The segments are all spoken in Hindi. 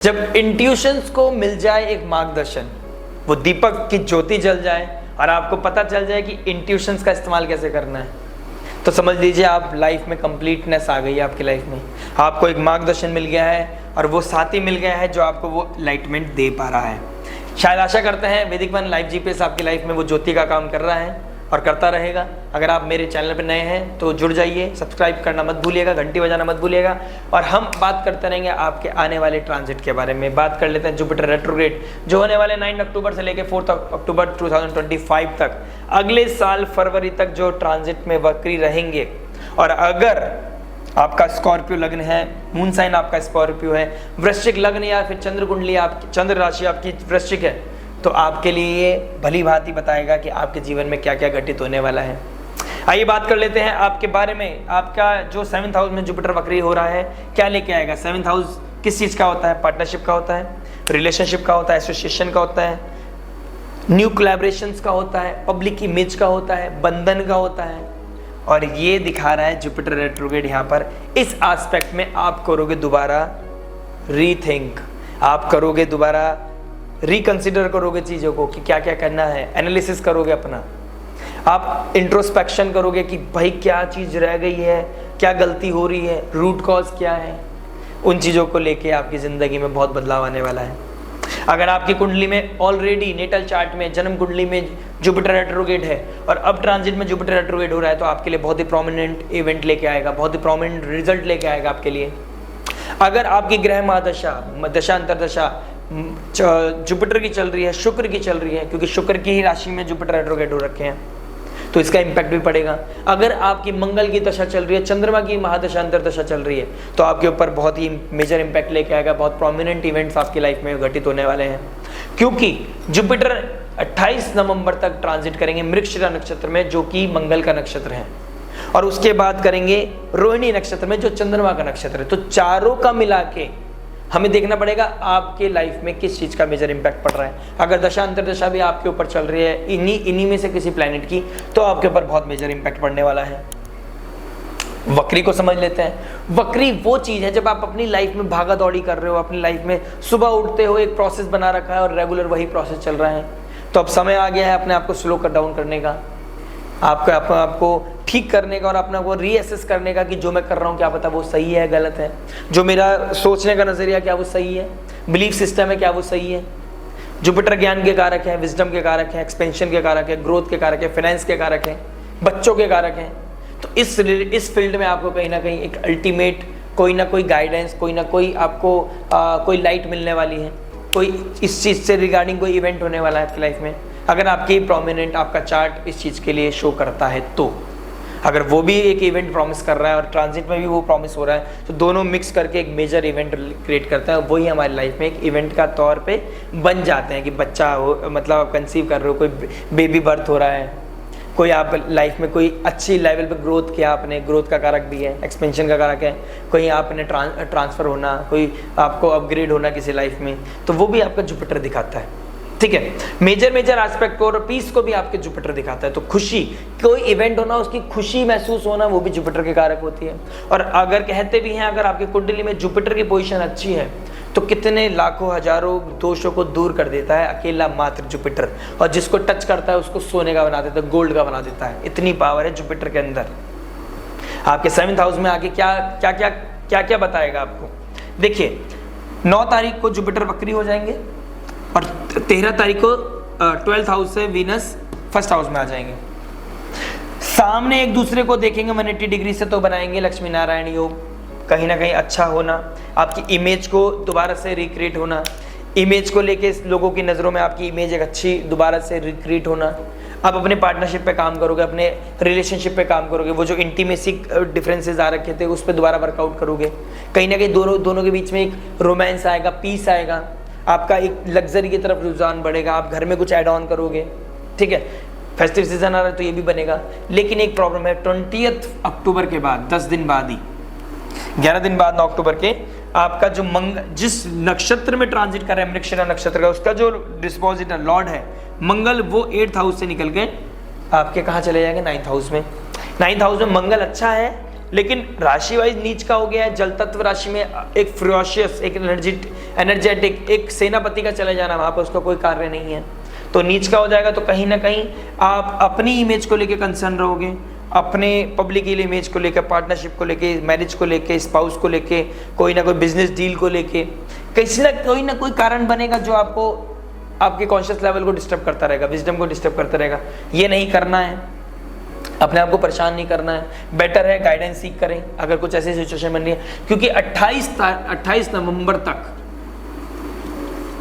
जब इंट्यूशंस को मिल जाए एक मार्गदर्शन, वो दीपक की ज्योति जल जाए और आपको पता चल जाए कि इंट्यूशंस का इस्तेमाल कैसे करना है, तो समझ लीजिए आप लाइफ में कंप्लीटनेस आ गई है। आपकी लाइफ में आपको एक मार्गदर्शन मिल गया है और वो साथी मिल गया है जो आपको वो लाइटमेंट दे पा रहा है। शायद आशा करते हैं वैदिक वन लाइफ जीपीएस आपकी लाइफ में वो ज्योति का काम कर रहा है और करता रहेगा। अगर आप मेरे चैनल पर नए हैं तो जुड़ जाइए, सब्सक्राइब करना मत भूलिएगा, घंटी बजाना मत भूलिएगा। और हम बात करते रहेंगे आपके आने वाले ट्रांजिट के बारे में। बात कर लेते हैं जुपिटर रेट्रोग्रेड जो होने वाले 9 अक्टूबर से लेकर 4 अक्टूबर 2025 तक, अगले साल फरवरी तक जो ट्रांजिट में वक्री रहेंगे। और अगर आपका स्कॉर्पियो लग्न है, मून साइन आपका स्कॉर्पियो है, वृश्चिक लग्न या फिर चंद्र कुंडली आप चंद्र राशि आपकी वृश्चिक है, तो आपके लिए ये भली भांति बताएगा कि आपके जीवन में क्या क्या घटित होने वाला है। आइए बात कर लेते हैं आपके बारे में। आपका जो 7th हाउस में जुपिटर वक्री हो रहा है क्या लेके आएगा। 7th हाउस किस चीज़ का होता है? पार्टनरशिप का होता है, रिलेशनशिप का होता है, एसोसिएशन का होता है, न्यू कोलैबोरेशंस का होता है, पब्लिक इमेज का होता है, बंधन का होता है। और ये दिखा रहा है जुपिटर रेट्रोग्रेड यहाँ पर इस एस्पेक्ट में आप करोगे दोबारा रीथिंक, आप करोगे दोबारा रिकंसिडर करोगे चीज़ों को कि क्या क्या करना है, एनालिसिस करोगे अपना, आप इंट्रोस्पेक्शन करोगे कि भाई क्या चीज़ रह गई है, क्या गलती हो रही है, रूट कॉज क्या है। उन चीज़ों को लेके आपकी ज़िंदगी में बहुत बदलाव आने वाला है। अगर आपकी कुंडली में ऑलरेडी नेटल चार्ट में जन्म कुंडली में जुपिटर रेट्रोग्रेड है और अब ट्रांजिट में जुपिटर रेट्रोग्रेड हो रहा है, तो आपके लिए बहुत ही प्रोमिनेंट इवेंट लेके आएगा, बहुत ही प्रोमिनेंट रिजल्ट लेके आएगा आपके लिए। अगर आपकी ग्रह महादशा दशा अंतरदशा जुपिटर की चल रही है, शुक्र की चल रही है, क्योंकि शुक्र की ही राशि में जुपिटर रेट्रोग्रेड हो रखे हैं, तो इसका इम्पैक्ट भी पड़ेगा। अगर आपकी मंगल की दशा चल रही है, चंद्रमा की महादशा अंतरदशा चल रही है, तो आपके ऊपर बहुत ही मेजर इम्पैक्ट लेके आएगा। बहुत प्रोमिनेंट इवेंट्स आपकी लाइफ में घटित होने वाले हैं, क्योंकि जुपिटर 28 नवंबर तक ट्रांजिट करेंगे मृगशिरा नक्षत्र में जो कि मंगल का नक्षत्र है, और उसके बाद करेंगे रोहिणी नक्षत्र में जो चंद्रमा का नक्षत्र है। तो चारों का मिला के हमें देखना पड़ेगा आपके लाइफ में किस चीज़ का मेजर इम्पैक्ट पड़ रहा है। अगर दशा अंतरदशा भी आपके ऊपर चल रही है इन्हीं में से किसी प्लैनेट की, तो आपके ऊपर बहुत मेजर इम्पैक्ट पड़ने वाला है। वक्री को समझ लेते हैं। वक्री वो चीज़ है जब आप अपनी लाइफ में भागा दौड़ी कर रहे हो, अपनी लाइफ में सुबह उठते हो, एक प्रोसेस बना रखा है और रेगुलर वही प्रोसेस चल रहा है, तो अब समय आ गया है अपने आप को स्लो कट डाउन करने का, आपको ठीक करने का और अपना को रीअसेस करने का कि जो मैं कर रहा हूँ क्या पता वो सही है गलत है, जो मेरा सोचने का नज़रिया क्या वो सही है, बिलीफ सिस्टम है क्या वो सही है। जुपिटर ज्ञान के कारक है, विजडम के कारक है, एक्सपेंशन के कारक है, ग्रोथ के कारक है, फाइनेंस के कारक है, बच्चों के कारक हैं। तो इस फील्ड में आपको कहीं ना कहीं एक अल्टीमेट कोई ना कोई गाइडेंस, कोई ना कोई आपको कोई लाइट मिलने वाली है, कोई इस चीज़ से रिगार्डिंग कोई इवेंट होने वाला है आपकी लाइफ में। अगर आपकी प्रोमिनेंट आपका चार्ट इस चीज़ के लिए शो करता है, तो अगर वो भी एक इवेंट प्रॉमिस कर रहा है और ट्रांजिट में भी वो प्रॉमिस हो रहा है, तो दोनों मिक्स करके एक मेजर इवेंट क्रिएट करता है। वही हमारी लाइफ में एक इवेंट का तौर पे बन जाते हैं कि बच्चा हो, मतलब आप कंसीव कर रहे हो, कोई बेबी बर्थ हो रहा है, कोई आप लाइफ में कोई अच्छी लेवल पे ग्रोथ किया आपने, ग्रोथ का कारक भी है, एक्सपेंशन का कारक है, कहीं आपने ट्रांसफ़र होना, कोई आपको अपग्रेड होना किसी लाइफ में, तो वो भी आपका जुपिटर दिखाता है। ठीक है, मेजर एस्पेक्ट को और पीस को भी आपके जुपिटर दिखाता है। तो खुशी, कोई इवेंट होना, उसकी खुशी महसूस होना, वो भी जुपिटर के कारक होती है। और अगर कहते भी हैं अगर आपकी कुंडली में जुपिटर की पोजीशन अच्छी है तो कितने लाखों हजारों दोषों को दूर कर देता है अकेला मात्र जुपिटर, और जिसको टच करता है उसको सोने का बना देता है, गोल्ड का बना देता है। इतनी पावर है जुपिटर के अंदर। आपके 7th हाउस में आके क्या बताएगा आपको। देखिए 9 तारीख को जुपिटर वक्री हो जाएंगे और 13 तारीख को 12th हाउस से वीनस 1st हाउस में आ जाएंगे। सामने एक दूसरे को देखेंगे 180 डिग्री से, तो बनाएंगे लक्ष्मी नारायण योग। कहीं ना कहीं अच्छा होना, आपकी इमेज को दोबारा से रिक्रिएट होना, इमेज को लेके लोगों की नज़रों में आपकी इमेज एक अच्छी दोबारा से रिक्रिएट होना। आप अपने पार्टनरशिप पे काम करोगे, अपने रिलेशनशिप पे काम करोगे, वो जो इंटीमेसी डिफरेंसेस आ रखे थे उस पर दोबारा वर्कआउट करोगे। कहीं ना कहीं दोनों के बीच में एक रोमांस आएगा, पीस आएगा, आपका एक लग्जरी की तरफ रुझान बढ़ेगा, आप घर में कुछ ऐड ऑन करोगे। ठीक है, फेस्टिव सीजन आ रहा है तो ये भी बनेगा। लेकिन एक प्रॉब्लम है, 20 अक्टूबर के बाद 10 दिन बाद ही 11 दिन बाद 9 अक्टूबर के आपका जो जिस नक्षत्र में ट्रांजिट कर रहा है मृगशिरा नक्षत्र का, उसका जो डिस्पोजिटर लॉर्ड है मंगल, वो 8th हाउस से निकल के आपके कहाँ चले जाएंगे 9th हाउस में। 9th हाउस में मंगल अच्छा है, लेकिन राशि वाइज नीच का हो गया है, जल तत्व राशि में एक फ्रोशियस, एक एनर्जेटिक, एक सेनापति का चले जाना, वहां पर उसका कोई कार्य नहीं है, तो नीच का हो जाएगा। तो कहीं ना कहीं आप अपनी इमेज को लेकर कंसर्न रहोगे, अपने पब्लिक इमेज को लेकर, पार्टनरशिप को लेके, मैरिज को लेके, स्पाउस को लेके, कोई ना कोई बिजनेस डील को लेके किसी ना कोई कारण बनेगा जो आपको, आपके कॉन्शियस लेवल को डिस्टर्ब करता रहेगा, विजडम को डिस्टर्ब करता रहेगा। ये नहीं करना है, अपने आप को परेशान नहीं करना है, बेटर है गाइडेंस सीख करें अगर कुछ ऐसी सिचुएशन बन रही है, क्योंकि 28 नवंबर तक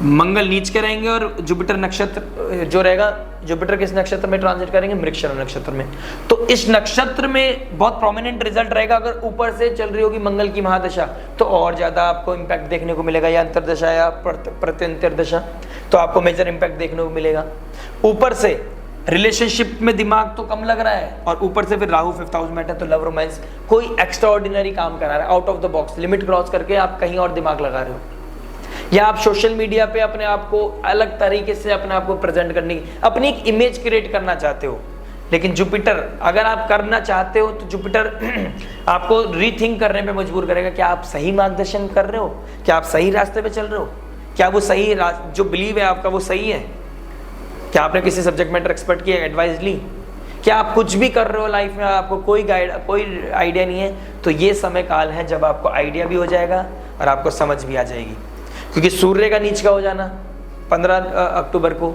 मंगल नीच के रहेंगे और जुपिटर नक्षत्र जो रहेगा, जुपिटर किस नक्षत्र में ट्रांजिट करेंगे, मृगशिरा नक्षत्र में। तो इस नक्षत्र में बहुत प्रोमिनेंट रिजल्ट रहेगा। अगर ऊपर से चल रही होगी मंगल की महादशा तो और ज्यादा आपको इंपैक्ट देखने को मिलेगा, या अंतरदशा या प्रत्यंतरदशा, तो आपको मेजर इंपैक्ट देखने को मिलेगा। ऊपर से रिलेशनशिप में दिमाग तो कम लग रहा है, और ऊपर से फिर राहु 5th हाउस में है, तो लव रोमांस कोई एक्स्ट्रा ऑर्डिनरी काम करा रहा है, out of the box, limit cross करके आप कहीं और दिमाग लगा रहे हो, या आप सोशल मीडिया पे अपने आप को अलग तरीके से अपने आप को प्रेजेंट करने की, अपनी एक इमेज क्रिएट करना चाहते हो। लेकिन जुपिटर अगर आप करना चाहते हो तो जुपिटर आपको रीथिंक करने पे मजबूर करेगा, क्या आप सही मार्गदर्शन कर रहे हो, क्या आप सही रास्ते पे चल रहे हो, क्या वो सही जो बिलीव है आपका वो सही है, क्या आपने किसी सब्जेक्ट मैटर एक्सपर्ट की एडवाइस ली, क्या आप कुछ भी कर रहे हो लाइफ में, आपको कोई आइडिया नहीं है। तो ये समय काल है जब आपको आइडिया भी हो जाएगा और आपको समझ भी आ जाएगी, क्योंकि सूर्य का नीच का हो जाना 15 अक्टूबर को,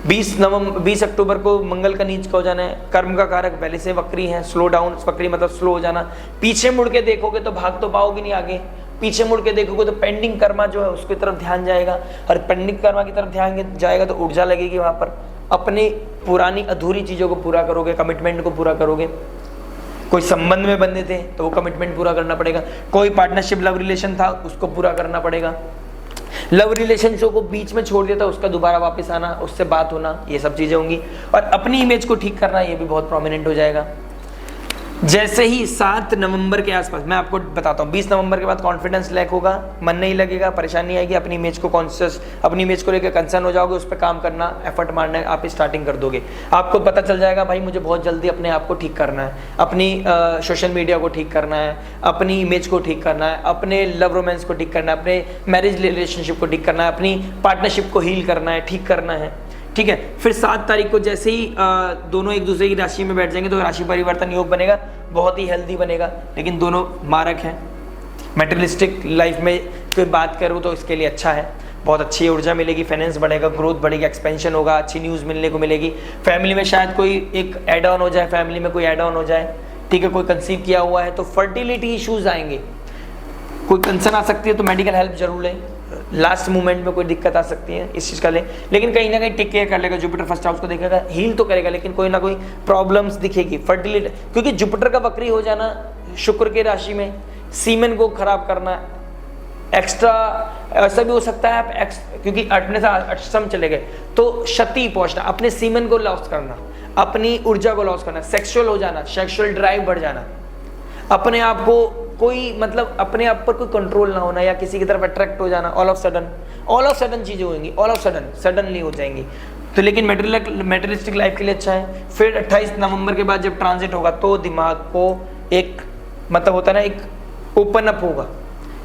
20 अक्टूबर को मंगल का नीच का हो जाना है, कर्म का कारक पहले से वक्री है, स्लो डाउन, वक्री मतलब स्लो हो जाना, पीछे मुड़ के देखोगे तो भाग तो पाओगे नहीं आगे, पीछे मुड़ के देखोगे तो पेंडिंग कर्मा जो है उसकी तरफ ध्यान जाएगा, और पेंडिंग कर्मा की तरफ ध्यान जाएगा तो ऊर्जा लगेगी वहां पर, अपनी पुरानी अधूरी चीजों को पूरा करोगे, कमिटमेंट को पूरा करोगे, कोई संबंध में बंधे थे तो वो कमिटमेंट पूरा करना पड़ेगा, कोई पार्टनरशिप लव रिलेशन था उसको पूरा करना पड़ेगा, लव रिलेशनशिप को बीच में छोड़ दिया था उसका दोबारा वापस आना, उससे बात होना, ये सब चीजें होंगी। और अपनी इमेज को ठीक करना, ये भी बहुत प्रोमिनेंट हो जाएगा। जैसे ही 7 नवंबर के आसपास, मैं आपको बताता हूँ, 20 नवंबर के बाद कॉन्फिडेंस लैक होगा, मन नहीं लगेगा, परेशानी आएगी, अपनी इमेज को कॉन्शियस, अपनी इमेज को लेकर कंसर्न हो जाओगे, उस पर काम करना, एफर्ट मारना आप स्टार्टिंग कर दोगे। आपको पता चल जाएगा भाई मुझे बहुत जल्दी अपने आप को ठीक करना है, अपनी सोशल मीडिया को ठीक करना है, अपनी इमेज को ठीक करना है, अपने लव रोमांस को ठीक करना है, अपने मैरिज रिलेशनशिप को ठीक करना है, अपनी पार्टनरशिप को हील करना है, ठीक करना है। ठीक है, फिर 7 तारीख को जैसे ही दोनों एक दूसरे की राशि में बैठ जाएंगे तो राशि परिवर्तन योग बनेगा, बहुत ही हेल्दी बनेगा, लेकिन दोनों मारक हैं। मेटेरियलिस्टिक लाइफ में कोई बात करूँ तो इसके लिए अच्छा है, बहुत अच्छी ऊर्जा मिलेगी, फाइनेंस बढ़ेगा, ग्रोथ बढ़ेगी, एक्सपेंशन होगा, अच्छी न्यूज़ मिलने को मिलेगी। फैमिली में शायद कोई एक एड ऑन हो जाए, फैमिली में कोई एड ऑन हो जाए, ठीक है, कोई कंसीव किया हुआ है तो फर्टिलिटी इश्यूज आएंगे, कोई कंसर्न आ सकती है तो मेडिकल हेल्प जरूर लें, लास्ट मोमेंट में कोई दिक्कत आ सकती है इस चीज़ का ले, लेकिन कहीं ना कहीं टेक केयर कर लेगा, जुपिटर फर्स्ट हाउस को देखेगा, हील तो करेगा, लेकिन कोई ना कोई प्रॉब्लम्स दिखेगी, फर्टिलिटी, क्योंकि जुपिटर का वक्री हो जाना शुक्र की राशि में सीमेन को खराब करना, एक्स्ट्रा ऐसा भी हो सकता है आप क्योंकि अपने से अष्टम चले गए तो क्षति पहुंचना, अपने सीमेन को लॉस करना, अपनी ऊर्जा को लॉस करना, सेक्सुअल हो जाना, सेक्सुअल ड्राइव बढ़ जाना, अपने आप को कोई मतलब अपने आप पर कोई कंट्रोल ना होना या किसी की तरफ अट्रैक्ट हो जाना, ऑल ऑफ सडन चीजें होंगी, ऑल ऑफ सडनली हो जाएंगी। तो लेकिन मेटेरियलिस्टिक लाइफ के लिए अच्छा है। फिर 28 नवंबर के बाद जब ट्रांजिट होगा तो दिमाग को एक मतलब होता है ना, एक ओपन अप होगा,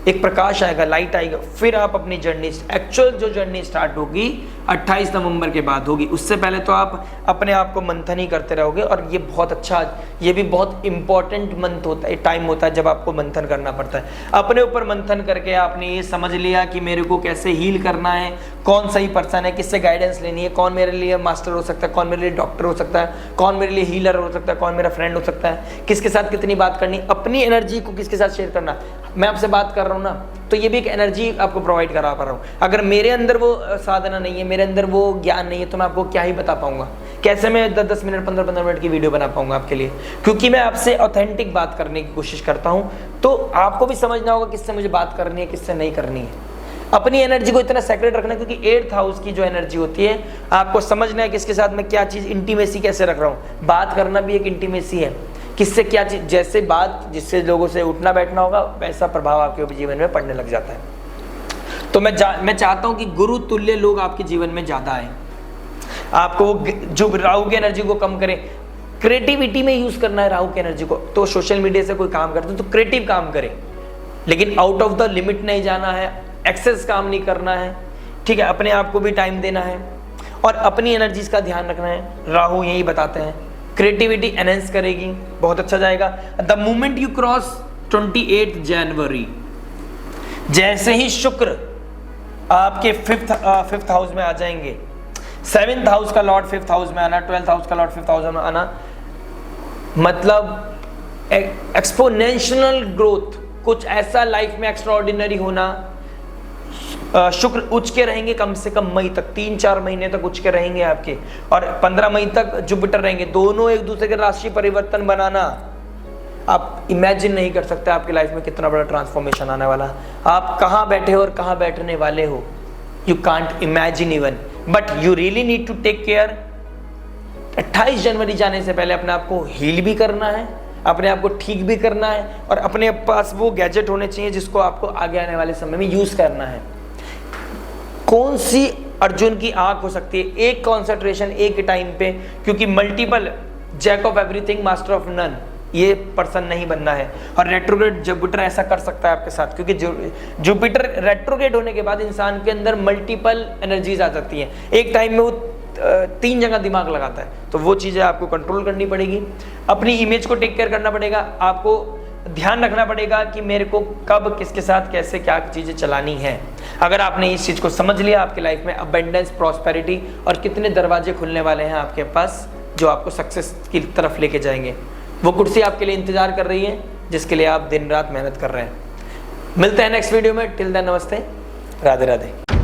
एक प्रकाश आएगा, लाइट आएगा, फिर आप अपनी जर्नी, एक्चुअल जो जर्नी स्टार्ट होगी 28 नवंबर के बाद होगी। उससे पहले तो आप अपने आप को मंथन ही करते रहोगे, और ये बहुत अच्छा, ये भी बहुत इंपॉर्टेंट मंथ होता है, टाइम होता है जब आपको मंथन करना पड़ता है। अपने ऊपर मंथन करके आपने ये समझ लिया कि मेरे को कैसे हील करना है, कौन सही पर्सन है, किससे गाइडेंस लेनी है, कौन मेरे लिए मास्टर हो सकता है, कौन मेरे लिए डॉक्टर हो सकता है, कौन मेरे लिए हीलर हो सकता है, कौन मेरा फ्रेंड हो सकता है, किसके साथ कितनी बात करनी, अपनी एनर्जी को किसके साथ शेयर करना। मैं आपसे बात कर रहा हूँ ना, तो ये भी एक एनर्जी आपको प्रोवाइड करा पा रहा हूँ। अगर मेरे अंदर वो साधना नहीं है, मेरे अंदर वो ज्ञान नहीं है, तो मैं आपको क्या ही बता पाऊंगा, कैसे मैं 10-10 मिनट 15-15 मिनट की वीडियो बना पाऊंगा आपके लिए, क्योंकि मैं आपसे ऑथेंटिक बात करने की कोशिश करता हूँ। तो आपको भी समझना होगा किससे मुझे बात करनी है, किससे नहीं करनी है। अपनी एनर्जी को इतना सेक्रेट रखना, क्योंकि 8th हाउस की जो एनर्जी होती है आपको समझना है किसके साथ मैं क्या चीज़, इंटीमेसी कैसे रख रहा हूँ। बात करना भी एक इंटीमेसी है, किससे क्या चीज़, जैसे बात जिससे लोगों से उठना बैठना होगा वैसा प्रभाव आपके जीवन में पड़ने लग जाता है। तो मैं चाहता हूँ कि गुरु तुल्य लोग आपके जीवन में ज़्यादा आए, आपको जो राहु की एनर्जी को कम करें। क्रिएटिविटी में यूज करना है राहु की एनर्जी को। तो सोशल मीडिया से कोई काम करते तो क्रिएटिव काम करें, लेकिन आउट ऑफ द लिमिट नहीं जाना है, एक्सेस काम नहीं करना है, ठीक है। अपने आप को भी टाइम देना है और अपनी एनर्जीज का ध्यान रखना है। राहु यही बताते हैं, क्रिएटिविटी एनहेंस करेगी, बहुत अच्छा जाएगा। द मोमेंट यू क्रॉस 28 जनवरी, जैसे ही शुक्र आपके फिफ्थ हाउस में आ जाएंगे, 7th हाउस का लॉर्ड 5th हाउस में आना, 12th हाउस का लॉर्ड 5th हाउस में आना, मतलब एक्सपोनेंशियल ग्रोथ, कुछ ऐसा लाइफ में एक्स्ट्राऑर्डिनरी होना। शुक्र उच्च के रहेंगे कम से कम मई तक, 3-4 महीने तक उच्च के रहेंगे आपके, और 15 मई तक जुपिटर रहेंगे। दोनों एक दूसरे के राशि परिवर्तन बनाना, आप इमेजिन नहीं कर सकते आपकी लाइफ में कितना बड़ा ट्रांसफॉर्मेशन आने वाला। आप कहाँ बैठे हो और कहाँ बैठने वाले हो, you can't imagine even, but you really need to take care. 28 जनवरी जाने से पहले अपने आप को हील भी करना है, अपने आप को ठीक भी करना है, और अपने पास वो गैजेट होने चाहिए जिसको आपको आगे आने वाले समय में यूज करना है। कौन सी अर्जुन की आंख हो सकती है, एक कॉन्सेंट्रेशन एक टाइम पे, क्योंकि multiple jack of everything master of none, ये पर्सन नहीं बनना है। और रेट्रोग्रेड जुपिटर ऐसा कर सकता है आपके साथ, क्योंकि जुपिटर रेट्रोग्रेड होने के बाद इंसान के अंदर मल्टीपल एनर्जीज आ सकती हैं, एक टाइम में वो 3 जगह दिमाग लगाता है। तो वो चीज़ें आपको कंट्रोल करनी पड़ेगी, अपनी इमेज को टेक केयर करना पड़ेगा, आपको ध्यान रखना पड़ेगा कि मेरे को कब किसके साथ कैसे क्या चीज़ें चलानी है। अगर आपने इस चीज़ को समझ लिया, आपकी लाइफ में अबंडेंस, प्रॉस्पेरिटी और कितने दरवाजे खुलने वाले हैं आपके पास जो आपको सक्सेस की तरफ लेके जाएंगे। वो कुर्सी आपके लिए इंतजार कर रही है जिसके लिए आप दिन रात मेहनत कर रहे हैं। मिलते हैं नेक्स्ट वीडियो में, टिल देन नमस्ते, राधे राधे।